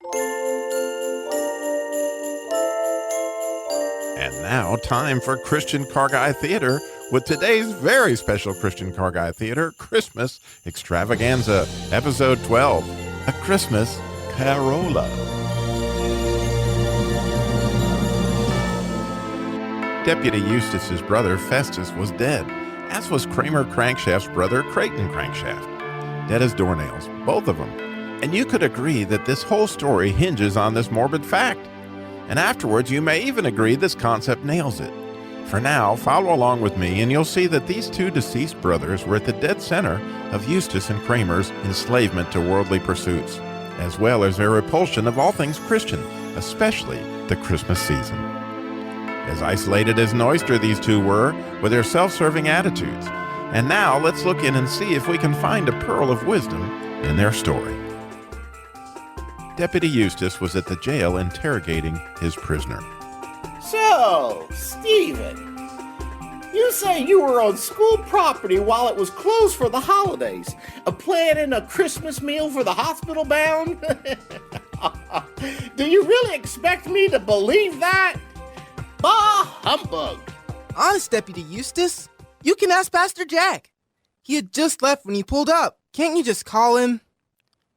And now, time for Christian Car Guy Theater with today's very special Christian Car Guy Theater Christmas Extravaganza, Episode 12, A Christmas Carolla. Deputy Eustace's brother Festus was dead, as was Kramer Crankshaft's brother Creighton Crankshaft. Dead as doornails, both of them. And you could agree that this whole story hinges on this morbid fact. And afterwards, you may even agree this concept nails it. For now, follow along with me and you'll see that these two deceased brothers were at the dead center of Eustace and Kramer's enslavement to worldly pursuits, as well as their repulsion of all things Christian, especially the Christmas season. As isolated as an oyster these two were, with their self-serving attitudes. And now, let's look in and see if we can find a pearl of wisdom in their story. Deputy Eustace was at the jail interrogating his prisoner. So, Stephen, you say you were on school property while it was closed for the holidays, planning a Christmas meal for the hospital bound? Do you really expect me to believe that? Bah humbug! Honest, Deputy Eustace, you can ask Pastor Jack. He had just left when you pulled up. Can't you just call him?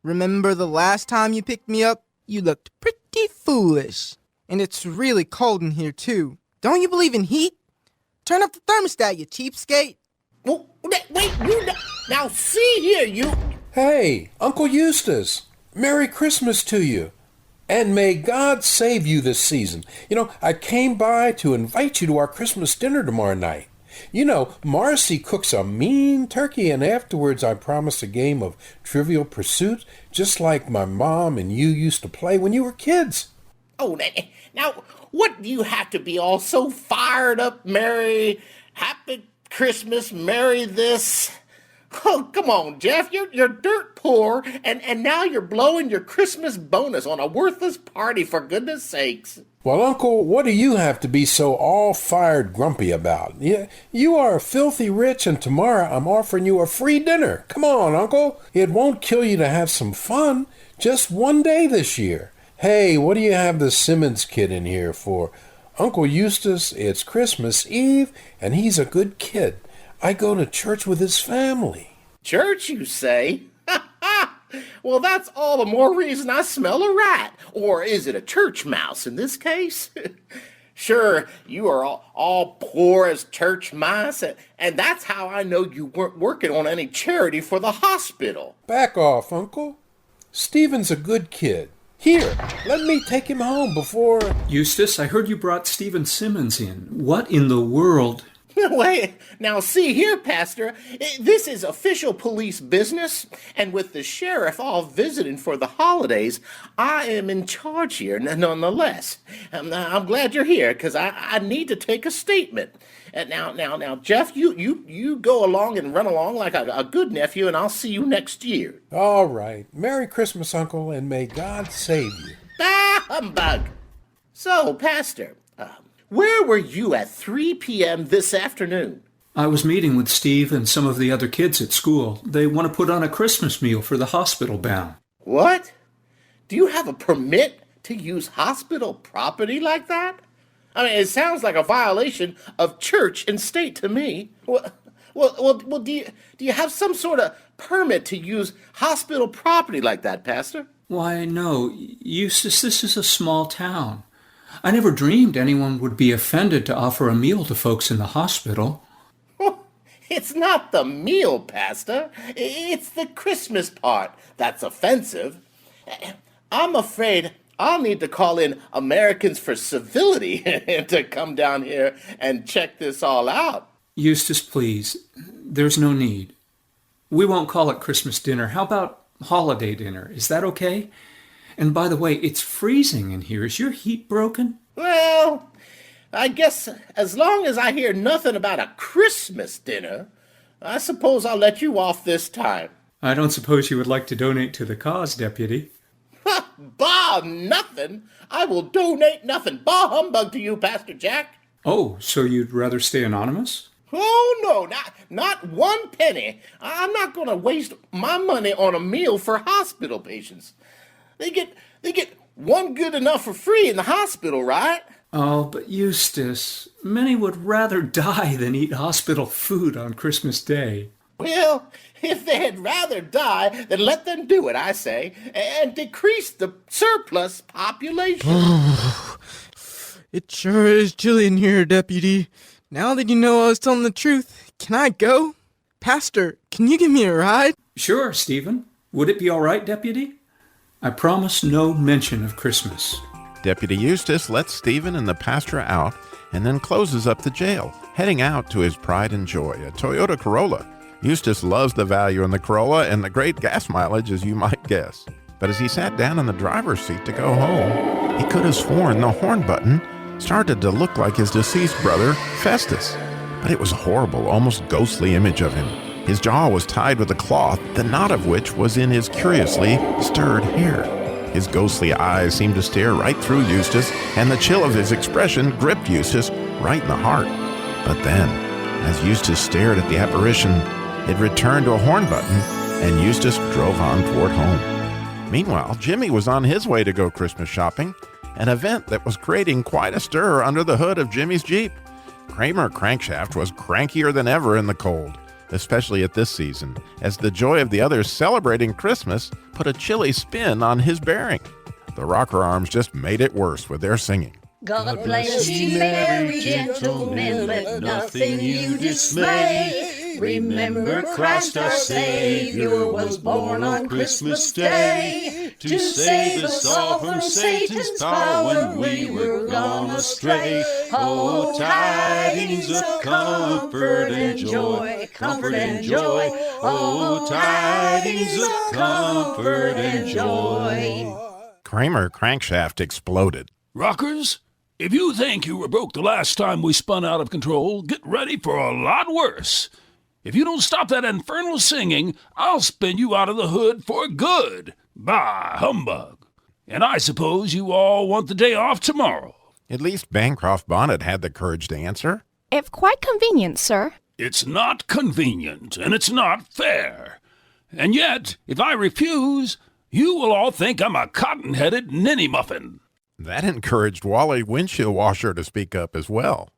Remember the last time you picked me up? You looked pretty foolish. And it's really cold in here, too. Don't you believe in heat? Turn up the thermostat, you cheapskate. Well, wait, now see here, you... Hey, Uncle Eustace, Merry Christmas to you. And may God save you this season. I came by to invite you to our Christmas dinner tomorrow night. Marcy cooks a mean turkey, and afterwards I promise a game of Trivial Pursuit, just like my mom and you used to play when you were kids. Oh, now, what do you have to be all so fired up, Merry, Happy Christmas, Merry this? Oh, come on, Jeff, you're dirt poor, and now you're blowing your Christmas bonus on a worthless party, for goodness sakes. Well, Uncle, what do you have to be so all-fired grumpy about? You are filthy rich, and tomorrow I'm offering you a free dinner. Come on, Uncle. It won't kill you to have some fun. Just one day this year. Hey, what do you have the Simmons kid in here for? Uncle Eustace, it's Christmas Eve, and he's a good kid. I go to church with his family. Church, you say? Well, that's all the more reason I smell a rat. Or is it a church mouse in this case? Sure, you are all poor as church mice, and that's how I know you weren't working on any charity for the hospital. Back off, Uncle. Stephen's a good kid. Here, let me take him home before... Eustace, I heard you brought Stephen Simmons in. What in the world... Wait, now see here, Pastor, this is official police business, and with the sheriff all visiting for the holidays, I am in charge here nonetheless. I'm glad you're here, because I need to take a statement. Now, Jeff, you go along and run along like a good nephew, and I'll see you next year. All right. Merry Christmas, Uncle, and may God save you. Ah, humbug! So, Pastor... where were you at 3 p.m. this afternoon? I was meeting with Steve and some of the other kids at school. They want to put on a Christmas meal for the hospital bound. What? Do you have a permit to use hospital property like that? I mean, it sounds like a violation of church and state to me. Well, do you have some sort of permit to use hospital property like that, Pastor? Why, no, Eustace, this is a small town. I never dreamed anyone would be offended to offer a meal to folks in the hospital. It's not the meal, Pastor. It's the Christmas part that's offensive. I'm afraid I'll need to call in Americans for Civility to come down here and check this all out. Eustace, please. There's no need. We won't call it Christmas dinner. How about holiday dinner? Is that okay? And by the way, it's freezing in here. Is your heat broken? Well, I guess as long as I hear nothing about a Christmas dinner, I suppose I'll let you off this time. I don't suppose you would like to donate to the cause, Deputy. Bah, nothing. I will donate nothing. Bah humbug to you, Pastor Jack. Oh, so you'd rather stay anonymous? Oh, no, not one penny. I'm not going to waste my money on a meal for hospital patients. They get One good enough for free in the hospital, right? Oh, but Eustace, many would rather die than eat hospital food on Christmas Day. Well, if they had rather die, then let them do it, I say, and decrease the surplus population. It sure is chilly in here, Deputy. Now that you know I was telling the truth, can I go? Pastor, can you give me a ride? Sure, Stephen. Would it be all right, Deputy? I promise no mention of Christmas. Deputy Eustace lets Stephen and the pastor out and then closes up the jail, heading out to his pride and joy, a Toyota Corolla. Eustace loves the value in the Corolla and the great gas mileage, as you might guess. But as he sat down in the driver's seat to go home, he could have sworn the horn button started to look like his deceased brother, Festus. But it was a horrible, almost ghostly image of him. His jaw was tied with a cloth, the knot of which was in his curiously stirred hair. His ghostly eyes seemed to stare right through Eustace, and the chill of his expression gripped Eustace right in the heart. But then, as Eustace stared at the apparition, it returned to a horn button, and Eustace drove on toward home. Meanwhile, Jimmy was on his way to go Christmas shopping, an event that was creating quite a stir under the hood of Jimmy's Jeep. Kramer Crankshaft was crankier than ever in the cold, especially at this season, as the joy of the others celebrating Christmas put a chilly spin on his bearing. The rocker arms just made it worse with their singing. God bless you, merry gentlemen, let nothing you dismay. Remember Christ our Savior was born on Christmas Day to save us all from Satan's power when we were gone astray. Oh, tidings of comfort and joy, comfort and joy. Oh, tidings of comfort and joy. Kramer Crankshaft exploded. Rockers, if you think you were broke the last time we spun out of control, get ready for a lot worse. If you don't stop that infernal singing, I'll spin you out of the hood for good. Bah, humbug. And I suppose you all want the day off tomorrow. At least Bancroft Bonnet had the courage to answer. If quite convenient, sir. It's not convenient, and it's not fair. And yet, if I refuse, you will all think I'm a cotton-headed ninny muffin. That encouraged Wally Windshield Washer to speak up as well.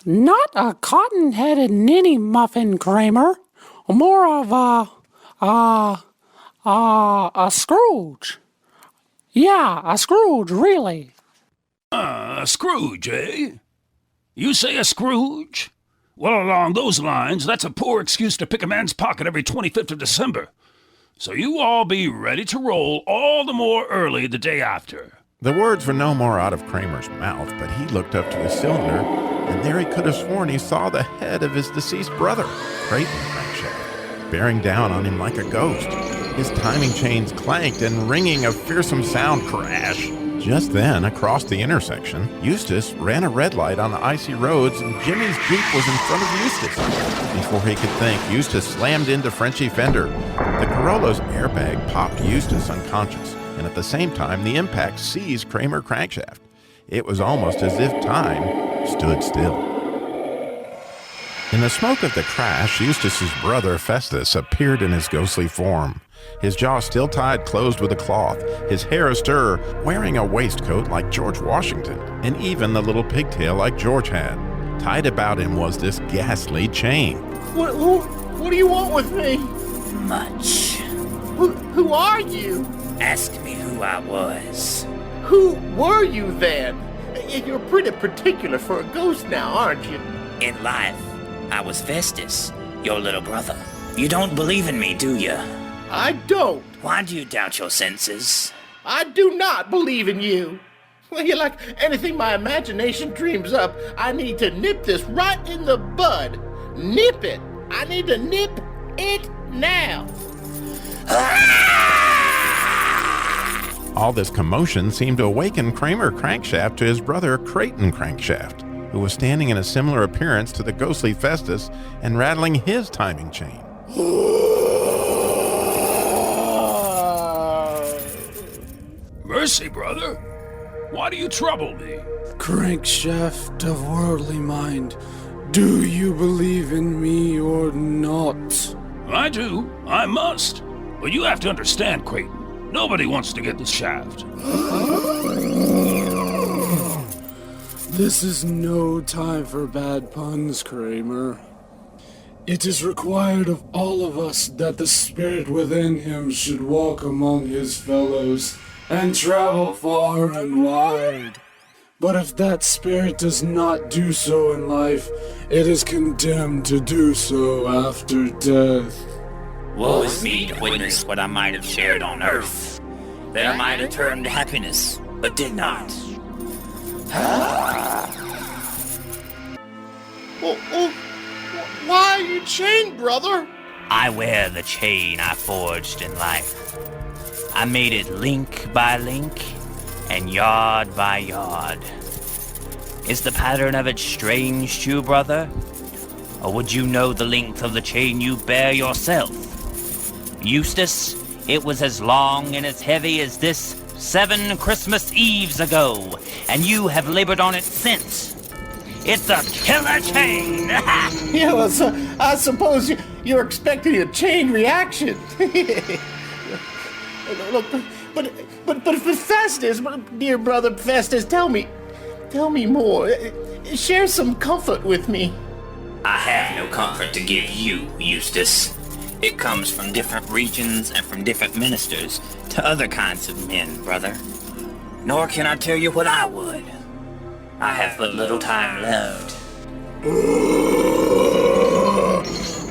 Not a cotton-headed ninny muffin, Kramer. More of a Scrooge. Yeah, a Scrooge, really. A Scrooge, eh? You say a Scrooge? Well, along those lines, that's a poor excuse to pick a man's pocket every 25th of December. So you all be ready to roll all the more early the day after. The words were no more out of Kramer's mouth, but he looked up to his cylinder, and there he could have sworn he saw the head of his deceased brother, Creighton Crankshaft, bearing down on him like a ghost. His timing chains clanked, and ringing a fearsome sound crash. Just then, across the intersection, Eustace ran a red light on the icy roads, and Jimmy's Jeep was in front of Eustace. Before he could think, Eustace slammed into Frenchy Fender. The Corolla's airbag popped Eustace unconscious, and at the same time, the impact seized Kramer Crankshaft. It was almost as if time stood still. In the smoke of the crash, Eustace's brother Festus appeared in his ghostly form. His jaw still tied closed with a cloth, his hair astir, wearing a waistcoat like George Washington, and even the little pigtail like George had. Tied about him was this ghastly chain. What do you want with me? Much. Who are you? Ask me who I was. Who were you then? You're pretty particular for a ghost now, aren't you? In life, I was Festus, your little brother. You don't believe in me, do you? I don't. Why do you doubt your senses? I do not believe in you. Well, you're like anything my imagination dreams up. I need to nip this right in the bud. Nip it. I need to nip it now. All this commotion seemed to awaken Kramer Crankshaft to his brother Creighton Crankshaft, who was standing in a similar appearance to the ghostly Festus and rattling his timing chain. Mercy, brother. Why do you trouble me? Crankshaft of worldly mind, do you believe in me or not? I do. I must. But you have to understand, Creighton. Nobody wants to get the shaft. This is no time for bad puns, Kramer. It is required of all of us that the spirit within him should walk among his fellows and travel far and wide. But if that spirit does not do so in life, it is condemned to do so after death. Woe is me to witness what I might have shared on earth, that I might have turned to happiness, but did not. Why are you chained, brother? I wear the chain I forged in life. I made it link by link and yard by yard. Is the pattern of it strange to you, brother? Or would you know the length of the chain you bear yourself? Eustace, it was as long and as heavy as this 7 Christmas Eves ago, and you have labored on it since. It's a killer chain! Yeah, well, so I suppose you're expecting a chain reaction. Look, but Festus, dear brother Festus, tell me more. Share some comfort with me. I have no comfort to give you, Eustace. It comes from different regions and from different ministers to other kinds of men, brother. Nor can I tell you what I would. I have but little time left.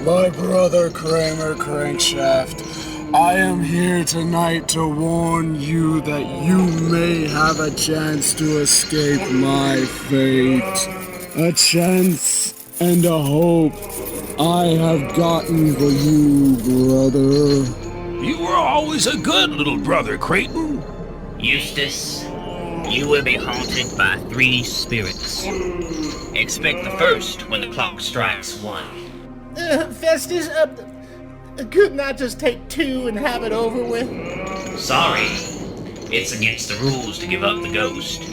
My brother Kramer Crankshaft, I am here tonight to warn you that you may have a chance to escape my fate. A chance and a hope I have gotten for you, brother. You were always a good little brother, Creighton. Eustace, you will be haunted by 3 spirits. Expect the first when the clock strikes 1. Festus, couldn't I just take 2 and have it over with? Sorry, it's against the rules to give up the ghost.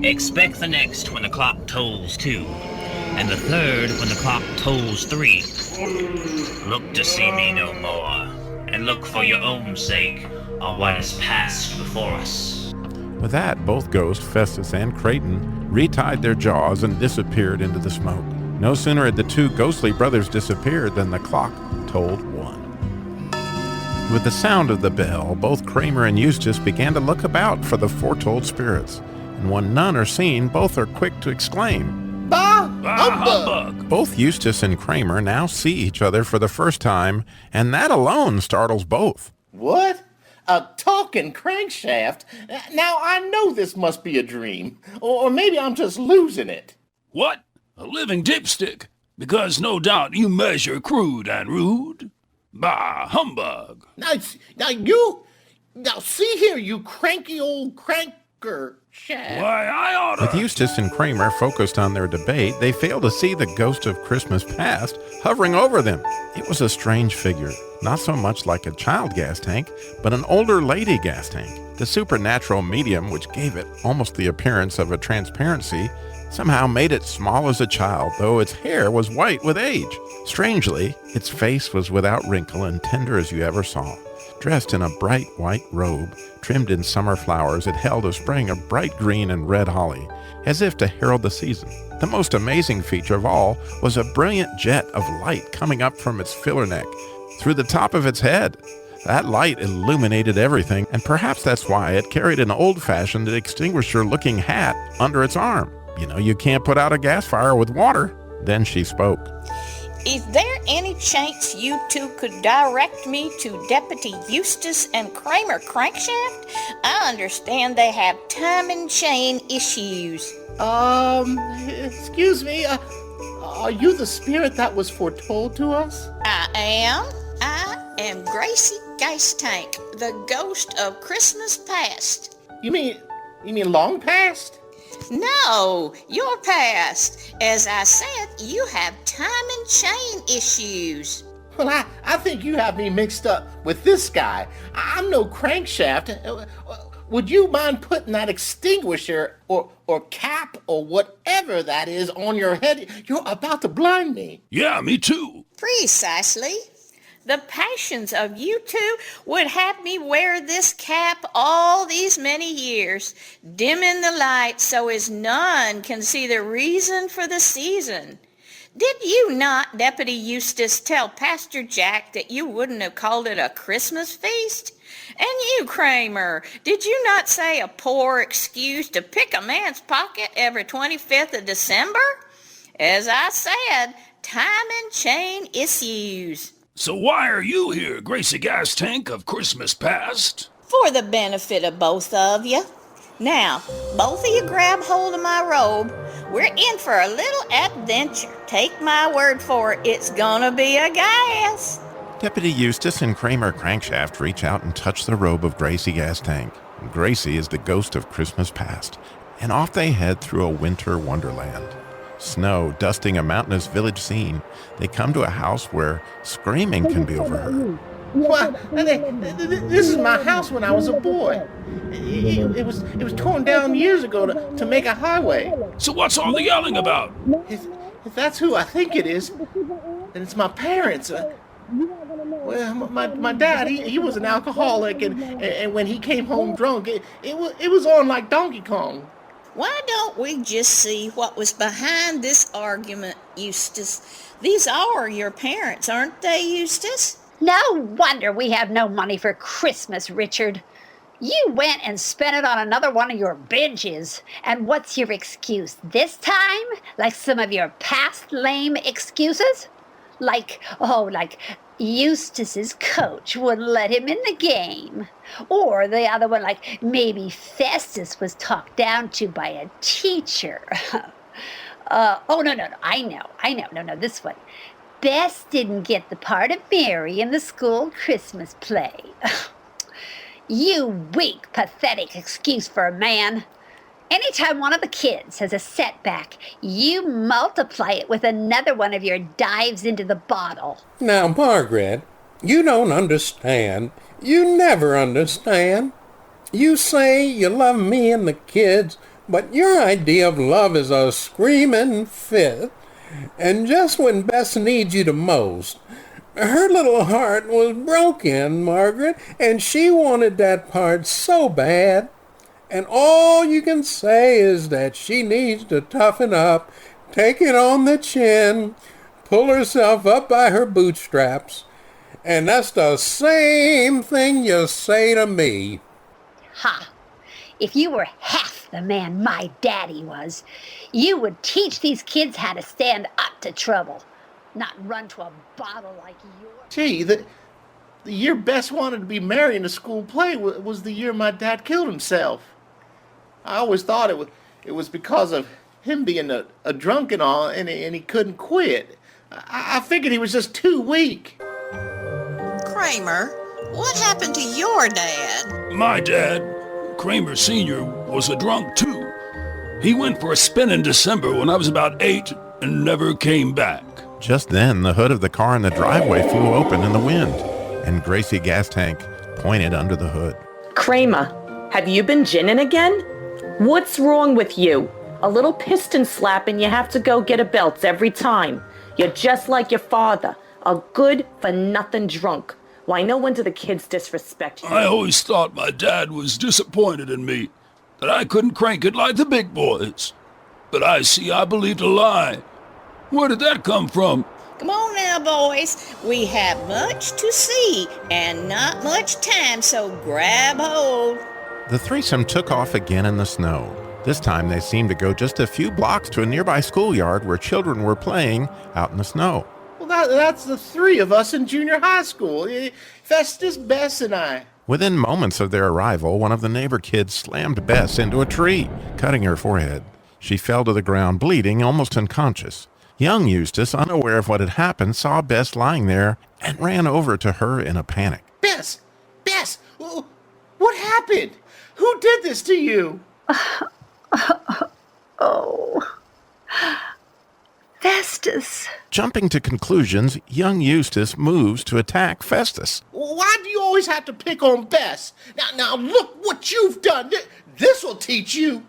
Expect the next when the clock tolls 2, and the third when the clock tolls 3. Look to see me no more, and look for your own sake on what has passed before us. With that, both Ghost, Festus, and Creighton retied their jaws and disappeared into the smoke. No sooner had the 2 ghostly brothers disappeared than the clock tolled 1. With the sound of the bell, both Kramer and Eustace began to look about for the foretold spirits, and when none are seen, both are quick to exclaim, Bah! Humbug! Both Eustace and Kramer now see each other for the first time, and that alone startles both. What? A talking crankshaft? Now I know this must be a dream, or maybe I'm just losing it. What? A living dipstick? Because no doubt you measure crude and rude? Bah, humbug! Now see here, you cranky old cranker shaft. Why, I oughta... With Eustace and Kramer focused on their debate, they failed to see the ghost of Christmas past hovering over them. It was a strange figure, not so much like a child gas tank, but an older lady gas tank. The supernatural medium, which gave it almost the appearance of a transparency, somehow made it small as a child, though its hair was white with age. Strangely, its face was without wrinkle and tender as you ever saw. Dressed in a bright white robe, trimmed in summer flowers, it held a spring of bright green and red holly, as if to herald the season. The most amazing feature of all was a brilliant jet of light coming up from its filler neck, through the top of its head. That light illuminated everything, and perhaps that's why it carried an old-fashioned extinguisher-looking hat under its arm. You know, you can't put out a gas fire with water. Then she spoke. Is there any chance you 2 could direct me to Deputy Eustace and Kramer Crankshaft? I understand they have time and chain issues. Excuse me, are you the spirit that was foretold to us? I am Gracie Gas Tank, the ghost of Christmas past. You mean long past? No, your past. As I said, you have time and chain issues. Well, I think you have me mixed up with this guy. I'm no crankshaft. Would you mind putting that extinguisher or cap or whatever that is on your head? You're about to blind me. Yeah, me too. Precisely. The patience of you two would have me wear this cap all these many years, dimming the light so as none can see the reason for the season. Did you not, Deputy Eustace, tell Pastor Jack that you wouldn't have called it a Christmas feast? And you, Kramer, did you not say a poor excuse to pick a man's pocket every 25th of December? As I said, time and chain issues. So why are you here, Gracie Gas Tank of Christmas Past? For the benefit of both of you. Now, both of you grab hold of my robe. We're in for a little adventure. Take my word for it, it's gonna be a gas. Deputy Eustace and Kramer Crankshaft reach out and touch the robe of Gracie Gas Tank. Gracie is the ghost of Christmas past, and off they head through a winter wonderland. Snow dusting a mountainous village scene, they come to a house where screaming can be overheard. Why, this is my house when I was a boy. It was torn down years ago to make a highway. So what's all the yelling about? If that's who I think it is, then it's my parents. Well, my dad, he was an alcoholic, and when he came home drunk, it was on like Donkey Kong. Why don't we just see what was behind this argument, Eustace? These are your parents, aren't they, Eustace? No wonder we have no money for Christmas, Richard. You went and spent it on another one of your binges. And what's your excuse this time? Like some of your past lame excuses? Like Eustace's coach wouldn't let him in the game. Or the other one, like maybe Festus was talked down to by a teacher. No, I know. No, this one. Bess didn't get the part of Mary in the school Christmas play. You weak, pathetic excuse for a man. Anytime one of the kids has a setback, you multiply it with another one of your dives into the bottle. Now, Margaret, you don't understand. You never understand. You say you love me and the kids, but your idea of love is a screaming fit. And just when Bess needs you the most, her little heart was broken, Margaret, and she wanted that part so bad. And all you can say is that she needs to toughen up, take it on the chin, pull herself up by her bootstraps. And that's the same thing you say to me. Ha! If you were half the man my daddy was, you would teach these kids how to stand up to trouble, not run to a bottle like yours. Gee, the year Bess wanted to be married in a school play was the year my dad killed himself. I always thought it was because of him being a drunk and all, and he couldn't quit. I figured he was just too weak. Kramer, what happened to your dad? My dad, Kramer Sr., was a drunk too. He went for a spin in December when I was about 8 and never came back. Just then, the hood of the car in the driveway flew open in the wind, and Gracie Gas Tank pointed under the hood. Kramer, have you been ginning again? What's wrong with you? A little piston slap and you have to go get a belt every time. You're just like your father, a good-for-nothing drunk. Why, no wonder the kids disrespect you. I always thought my dad was disappointed in me, that I couldn't crank it like the big boys. But I see I believed a lie. Where did that come from? Come on now, boys. We have much to see and not much time, so grab hold. The threesome took off again in the snow. This time they seemed to go just a few blocks to a nearby schoolyard where children were playing out in the snow. Well, that's the three of us in junior high school. Festus, Bess, and I. Within moments of their arrival, one of the neighbor kids slammed Bess into a tree, cutting her forehead. She fell to the ground, bleeding, almost unconscious. Young Eustace, unaware of what had happened, saw Bess lying there and ran over to her in a panic. Bess! What happened? Who did this to you? Festus. Jumping to conclusions, young Eustace moves to attack Festus. Why do you always have to pick on Bess? Now look what you've done. This'll teach you.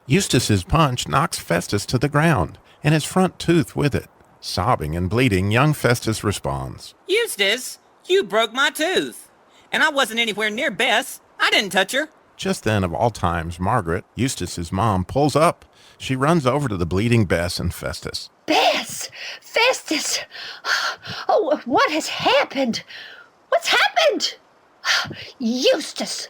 Eustace's punch knocks Festus to the ground, and his front tooth with it. Sobbing and bleeding, young Festus responds. Eustace, you broke my tooth. And I wasn't anywhere near Bess. I didn't touch her. Just then, of all times, Margaret, Eustace's mom, pulls up. She runs over to the bleeding Bess and Festus. Bess! Festus! Oh, what has happened? What's happened? Eustace!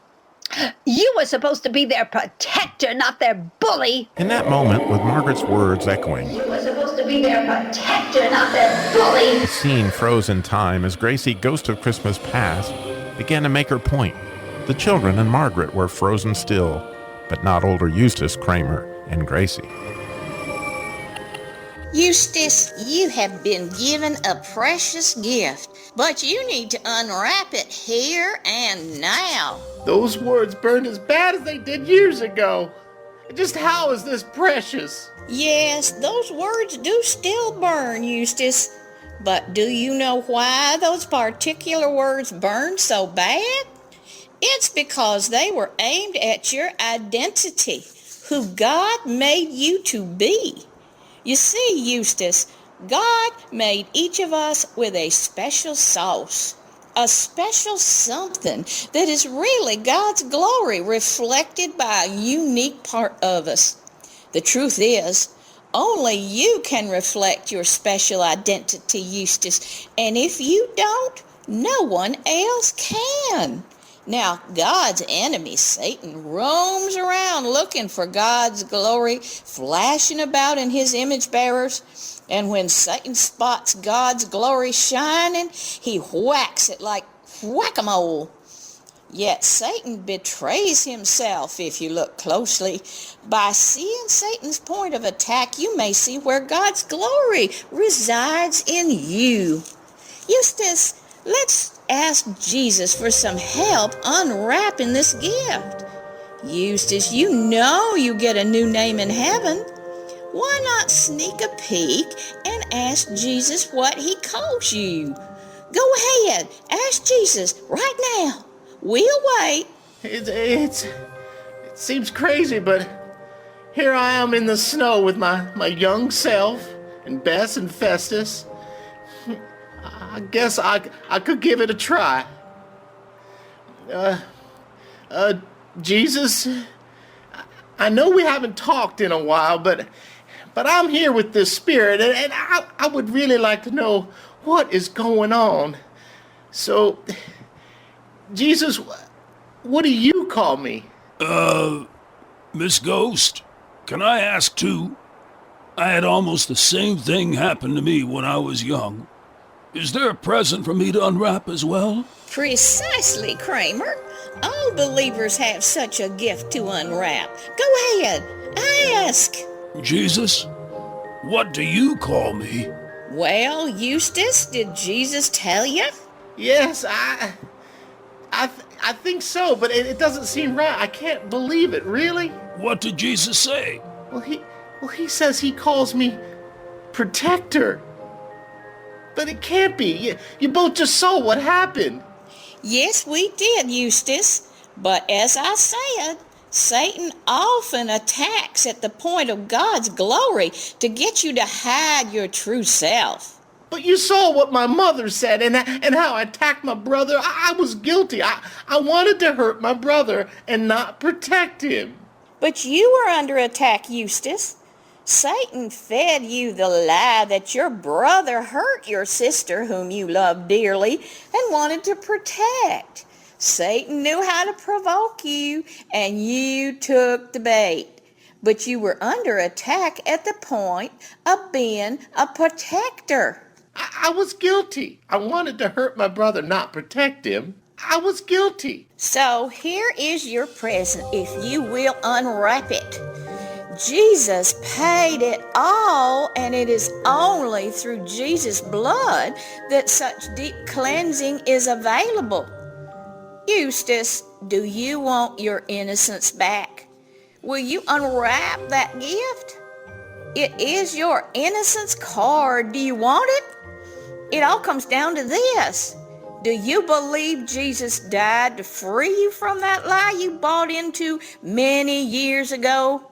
You were supposed to be their protector, not their bully. In that moment, with Margaret's words echoing, You were supposed to be their protector, not their bully. the scene froze in time as Gracie, ghost of Christmas past, began to make her point. The children and Margaret were frozen still, but not older Eustace, Kramer, and Gracie. Eustace, you have been given a precious gift, but you need to unwrap it here and now. Those words burned as bad as they did years ago. Just how is this precious? Yes, those words do still burn, Eustace. But do you know why those particular words burn so bad? It's because they were aimed at your identity, who God made you to be. You see, Eustace, God made each of us with a special sauce, a special something that is really God's glory reflected by a unique part of us. The truth is, only you can reflect your special identity, Eustace, and if you don't, no one else can. Now, God's enemy, Satan, roams around looking for God's glory, flashing about in his image bearers. And when Satan spots God's glory shining, he whacks it like whack-a-mole. Yet Satan betrays himself if you look closely. By seeing Satan's point of attack, you may see where God's glory resides in you. Eustace, let's ask Jesus for some help unwrapping this gift. Eustace, you know you get a new name in heaven. Why not sneak a peek and ask Jesus what he calls you? Go ahead, ask Jesus right now. We'll wait. It seems crazy, but here I am in the snow with my young self and Bess and Festus. I guess I could give it a try. Jesus, I know we haven't talked in a while, but I'm here with this spirit, and I would really like to know what is going on. So, Jesus, what do you call me? Miss Ghost, can I ask too? I had almost the same thing happen to me when I was young. Is there a present for me to unwrap as well? Precisely, Kramer. All believers have such a gift to unwrap. Go ahead, ask. Jesus, what do you call me? Well, Eustace, did Jesus tell you? Yes, I think so, but it doesn't seem right. I can't believe it, really. What did Jesus say? Well, he says he calls me protector. But it can't be. You both just saw what happened. Yes, we did, Eustace. But as I said, Satan often attacks at the point of God's glory to get you to hide your true self. But you saw what my mother said and how I attacked my brother. I was guilty. I wanted to hurt my brother and not protect him. But you were under attack, Eustace. Satan fed you the lie that your brother hurt your sister, whom you loved dearly and wanted to protect. Satan knew how to provoke you, and you took the bait. But you were under attack at the point of being a protector. I was guilty. I wanted to hurt my brother, not protect him. I was guilty. So here is your present, if you will unwrap it. Jesus paid it all, and it is only through Jesus' blood that such deep cleansing is available. Eustace, do you want your innocence back? Will you unwrap that gift? It is your innocence card. Do you want it? It all comes down to this. Do you believe Jesus died to free you from that lie you bought into many years ago?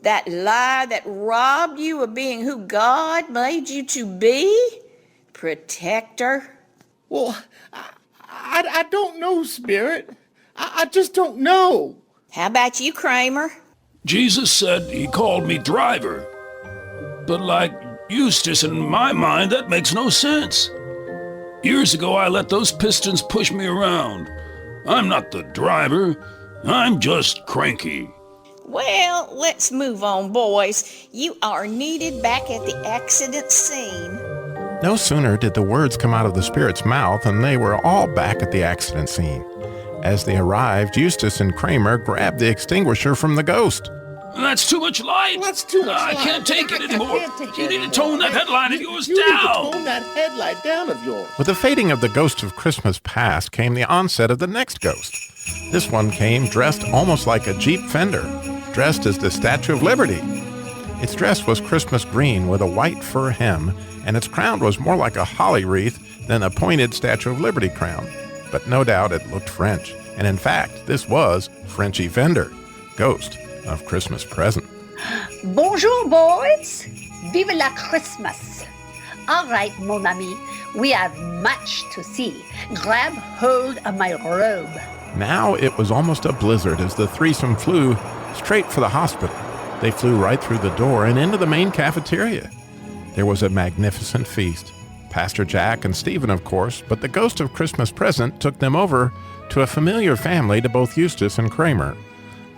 That lie that robbed you of being who God made you to be? Protector? Well, I don't know, Spirit. I just don't know. How about you, Kramer? Jesus said he called me driver. But like Eustace, in my mind, that makes no sense. Years ago, I let those pistons push me around. I'm not the driver. I'm just cranky. Well, let's move on, boys. You are needed back at the accident scene. No sooner did the words come out of the spirit's mouth than they were all back at the accident scene. As they arrived, Eustace and Kramer grabbed the extinguisher from the ghost. That's too much light. That's too much I light. can't take it anymore. You need to tone that headlight of yours You down. need to tone that headlight down of yours. With the fading of the ghost of Christmas past came the onset of the next ghost. This one came dressed almost like a Jeep fender, dressed as the Statue of Liberty. Its dress was Christmas green with a white fur hem, and its crown was more like a holly wreath than a pointed Statue of Liberty crown. But no doubt it looked French, and in fact, this was Frenchy Fender, ghost of Christmas present. Bonjour, boys. Vive la Christmas. All right, mon ami, we have much to see. Grab hold of my robe. Now it was almost a blizzard as the threesome flew straight for the hospital. They flew right through the door and into the main cafeteria. There was a magnificent feast. Pastor Jack and Stephen, of course, but the ghost of Christmas present took them over to a familiar family to both Eustace and Kramer,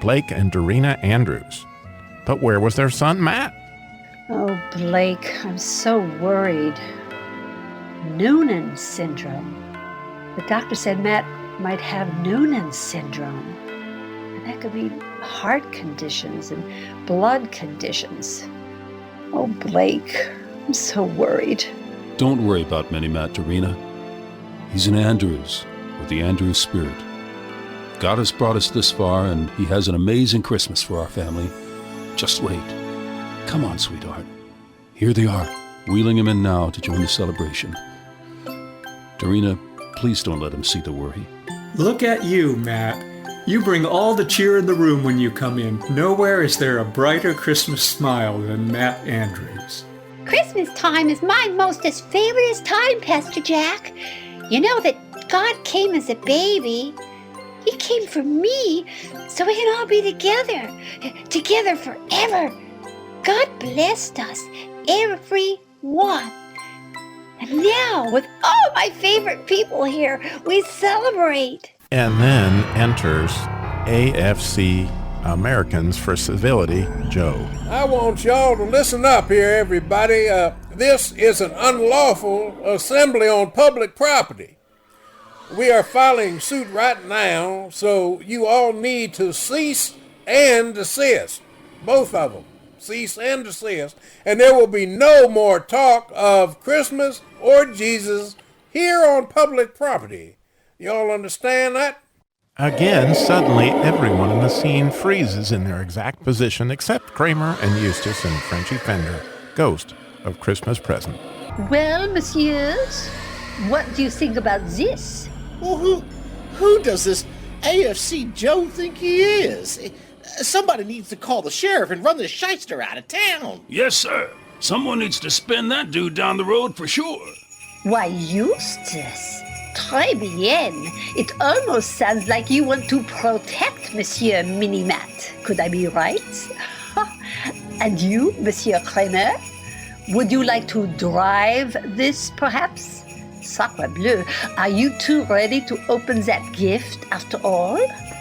Blake and Dorina Andrews. But where was their son, Matt? Oh, Blake, I'm so worried. Noonan syndrome. The doctor said Matt might have Noonan syndrome. And that could mean heart conditions and blood conditions. Oh, Blake, I'm so worried. Don't worry about Mini Matt, Dorina. He's an Andrews, with the Andrews spirit. God has brought us this far, and he has an amazing Christmas for our family. Just wait. Come on, sweetheart. Here they are, wheeling him in now to join the celebration. Dorina, please don't let him see the worry. Look at you, Matt. You bring all the cheer in the room when you come in. Nowhere is there a brighter Christmas smile than Matt Andrews. Christmas time is my mostest favoriteest time, Pastor Jack. You know that God came as a baby. He came for me so we can all be together forever. God blessed us, everyone. And now, with all my favorite people here, we celebrate. And then enters AFC, Americans for Civility, Joe. I want y'all to listen up here, everybody. This is an unlawful assembly on public property. We are filing suit right now, so you all need to cease and desist. Both of them. Cease and desist. And there will be no more talk of Christmas or Jesus here on public property. Y'all understand that? Again, suddenly everyone in the scene freezes in their exact position except Kramer and Eustace and Frenchy Fender, ghost of Christmas present. Well, messieurs, what do you think about this? Well, who does this AFC Joe think he is? Somebody needs to call the sheriff and run this shyster out of town. Yes, sir. Someone needs to spin that dude down the road for sure. Why, Eustace, très bien. It almost sounds like you want to protect Monsieur Minimat. Could I be right? And you, Monsieur Kramer? Would you like to drive this, perhaps? Sacre bleu, are you two ready to open that gift after all?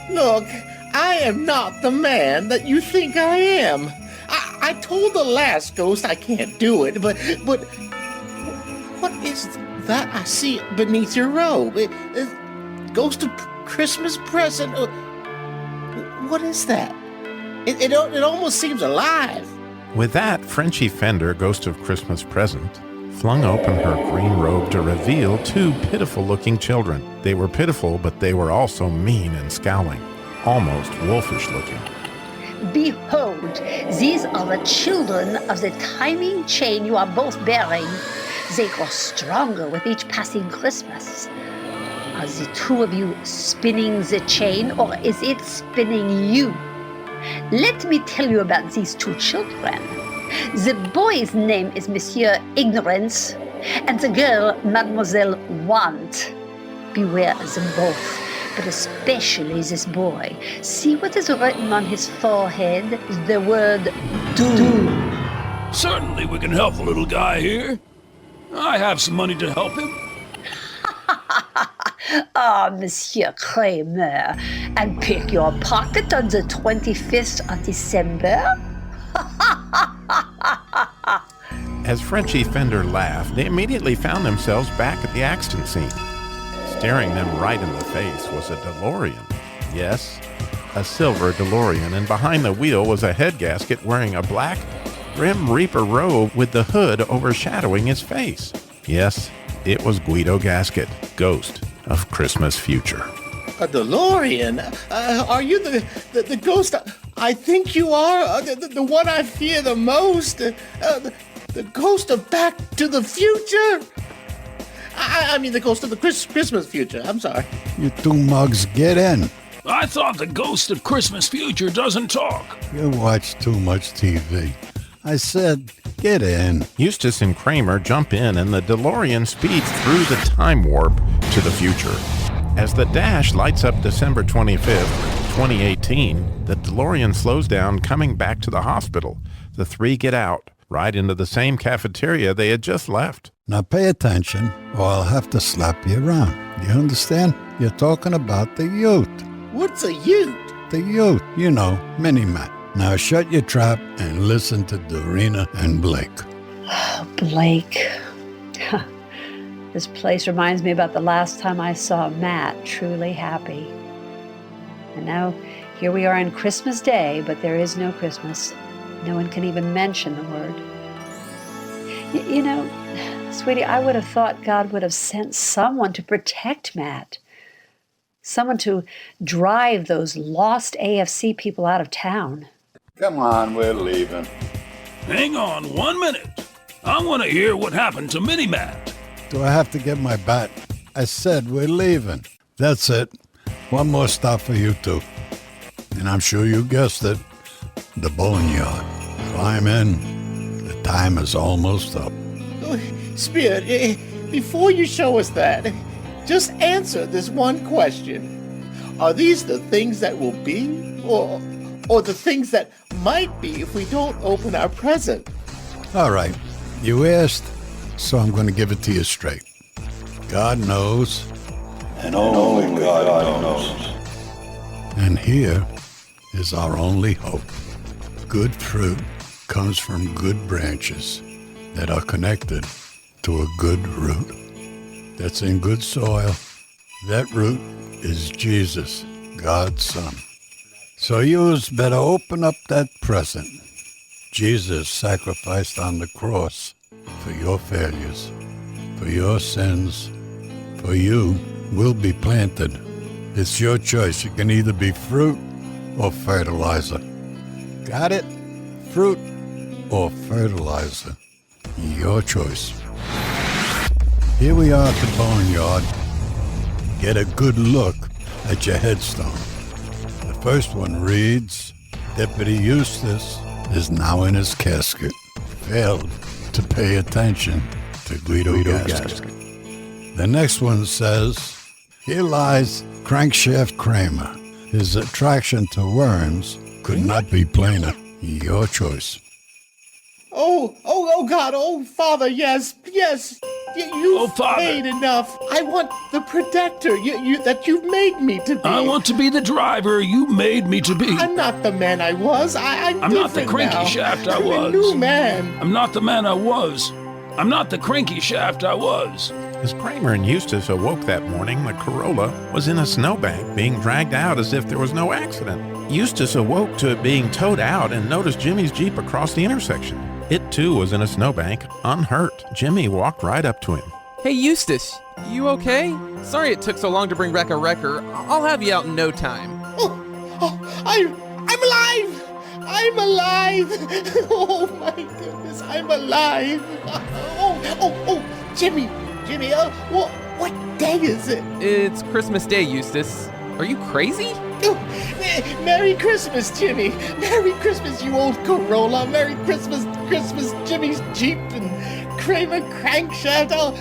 Look, I am not the man that you think I am. I told the last ghost I can't do it, but what is that I see beneath your robe? Ghost of Christmas present? What is that? It almost seems alive. With that, Frenchy Fender, ghost of Christmas present, flung open her green robe to reveal two pitiful-looking children. They were pitiful, but they were also mean and scowling, almost wolfish-looking. Behold, these are the children of the timing chain you are both bearing. They grow stronger with each passing Christmas. Are the two of you spinning the chain, or is it spinning you? Let me tell you about these two children. The boy's name is Monsieur Ignorance, and the girl, Mademoiselle Want. Beware of them both, but especially this boy. See what is written on his forehead? The word do. Certainly we can help the little guy here. I have some money to help him. Monsieur Kramer, and pick your pocket on the 25th of December? As Frenchie Fender laughed, they immediately found themselves back at the accident scene. Staring them right in the face was a DeLorean. Yes, a silver DeLorean, and behind the wheel was a head gasket wearing a black Grim Reaper robe with the hood overshadowing his face. Yes, it was Guido Gasket, ghost of Christmas Future. A DeLorean? Are you the ghost? I think you are. The one I fear the most. The ghost of Back to the Future? I mean the ghost of the Christmas Future. I'm sorry. You two mugs, get in. I thought the ghost of Christmas Future doesn't talk. You watch too much TV. I said, get in. Eustace and Kramer jump in, and the DeLorean speeds through the time warp to the future. As the dash lights up December 25th, 2018, the DeLorean slows down, coming back to the hospital. The three get out, right into the same cafeteria they had just left. Now pay attention, or I'll have to slap you around. You understand? You're talking about the Ute. What's a Ute? The Ute, you know, Mini-Matt. Now shut your trap and listen to Dorina and Blake. Oh, Blake. This place reminds me about the last time I saw Matt truly happy. And now here we are on Christmas Day, but there is no Christmas. No one can even mention the word. You know, sweetie, I would have thought God would have sent someone to protect Matt. Someone to drive those lost AFC people out of town. Come on, we're leaving. Hang on 1 minute. I want to hear what happened to Mini-Matt. Do I have to get my bat? I said we're leaving. That's it. One more stop for you two. And I'm sure you guessed it. The boneyard. Climb in. The time is almost up. Spirit, before you show us that, just answer this one question. Are these the things that will be, or the things that might be if we don't open our present? All right. You asked, so I'm going to give it to you straight. God knows. And only God knows. And here is our only hope. Good fruit comes from good branches that are connected to a good root that's in good soil. That root is Jesus, God's Son. So yous better open up that present. Jesus sacrificed on the cross for your failures, for your sins, for you will be planted. It's your choice. You can either be fruit or fertilizer. Got it? Fruit or fertilizer. Your choice. Here we are at the boneyard. Get a good look at your headstone. The first one reads, Deputy Eustace is now in his casket. Failed to pay attention to Guido Gasket. The next one says, here lies Crankshaft Kramer. His attraction to worms could not be plainer. Your choice. Oh, God, oh, Father, yes. You've paid enough. I want the protector that you've made me to be. I want to be the driver you made me to be. I'm not the man I was. I'm not the cranky now. shaft I I'm was. a new man. I'm not the man I was. I'm not the cranky shaft I was. As Kramer and Eustace awoke that morning, the Carolla was in a snowbank being dragged out as if there was no accident. Eustace awoke to it being towed out and noticed Jimmy's Jeep across the intersection. It too was in a snowbank, unhurt. Jimmy walked right up to him. Hey, Eustace, you okay? Sorry it took so long to bring back a wrecker. I'll have you out in no time. I'm alive! I'm alive! Oh my goodness, I'm alive! Jimmy, what day is it? It's Christmas Day, Eustace. Are you crazy? Merry Christmas, Jimmy. Merry Christmas, you old Corolla. Merry Christmas, Jimmy's Jeep and Kramer crankshaft. Oh,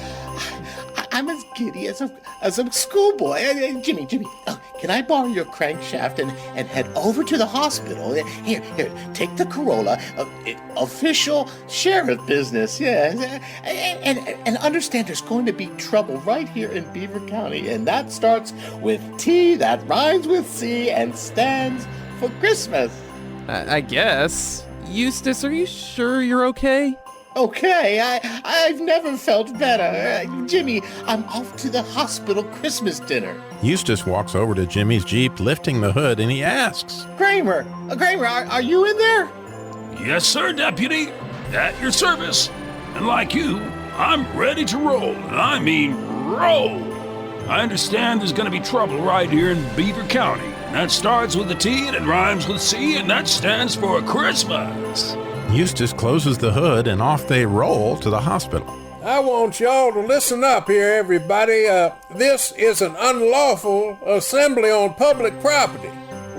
I'm as giddy as a schoolboy. Jimmy, can I borrow your crankshaft and head over to the hospital? Here, take the Corolla. Official sheriff business, yes. And understand there's going to be trouble right here in Beaver County, and that starts with T, that rhymes with C, and stands for Christmas. I guess. Eustace, are you sure you're okay? Okay, I've never felt better. Jimmy, I'm off to the hospital Christmas dinner. Eustace walks over to Jimmy's Jeep, lifting the hood, and he asks, Kramer, are you in there? Yes, sir, Deputy. At your service. And like you, I'm ready to roll. And I mean roll. I understand there's going to be trouble right here in Beaver County. And that starts with a T, and it rhymes with C, and that stands for Christmas. Eustace closes the hood, and off they roll to the hospital. I want y'all to listen up here, everybody. This is an unlawful assembly on public property.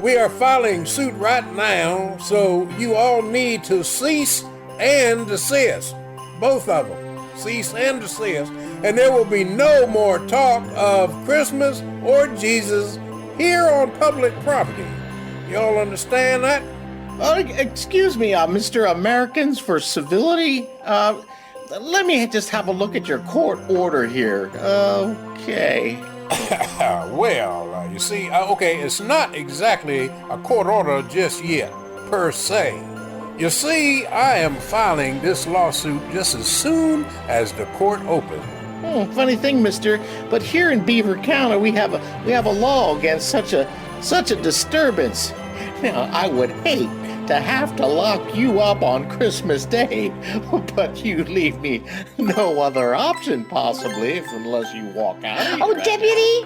We are filing suit right now, so you all need to cease and desist. Both of them. Cease and desist. And there will be no more talk of Christmas or Jesus here on public property. Y'all understand that? Excuse me, Mr. Americans for Civility. Let me just have a look at your court order here. Okay. Well, you see, okay, it's not exactly a court order just yet, per se. You see, I am filing this lawsuit just as soon as the court opens. Funny thing, mister, but here in Beaver County, we have a law against such a disturbance. Now, I would hate to have to lock you up on Christmas Day, but you leave me no other option, possibly, unless you walk out. Oh, Deputy,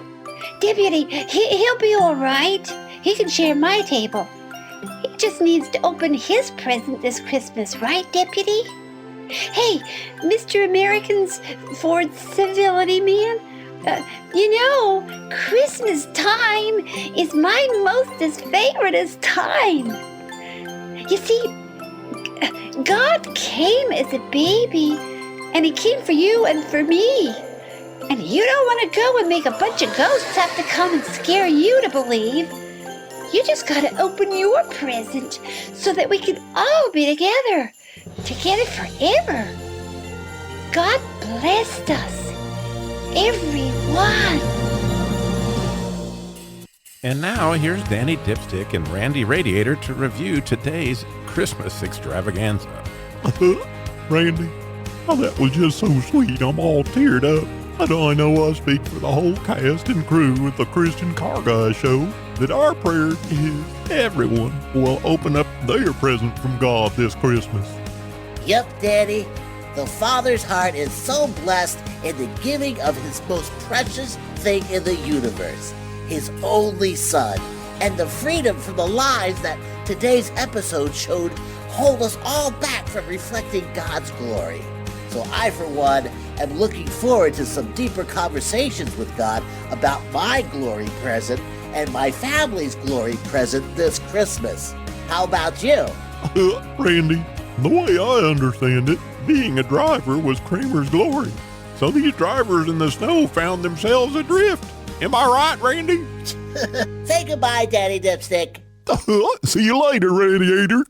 he'll be all right. He can share my table. He just needs to open his present this Christmas, right, Deputy? Hey, Mr. Americans for Civility Man, Christmas time is my mostest favoriteest time. You see, God came as a baby, and he came for you and for me. And you don't want to go and make a bunch of ghosts have to come and scare you to believe. You just got to open your present so that we can all be together forever. God blessed us, everyone. And now here's Danny Dipstick and Randy Radiator to review today's Christmas extravaganza. Randy, that was just so sweet. I'm all teared up. I know I speak for the whole cast and crew of the Christian Car Guy Show that our prayer is everyone will open up their present from God this Christmas. Yup, Daddy. The Father's heart is so blessed in the giving of his most precious thing in the universe, his only Son, and the freedom from the lies that today's episode showed hold us all back from reflecting God's glory. So I, for one, am looking forward to some deeper conversations with God about my glory present and my family's glory present this Christmas. How about you? Randy, the way I understand it, being a driver was Kramer's glory. So these drivers in the snow found themselves adrift. Am I right, Randy? Say goodbye, Daddy Dipstick. See you later, Radiator.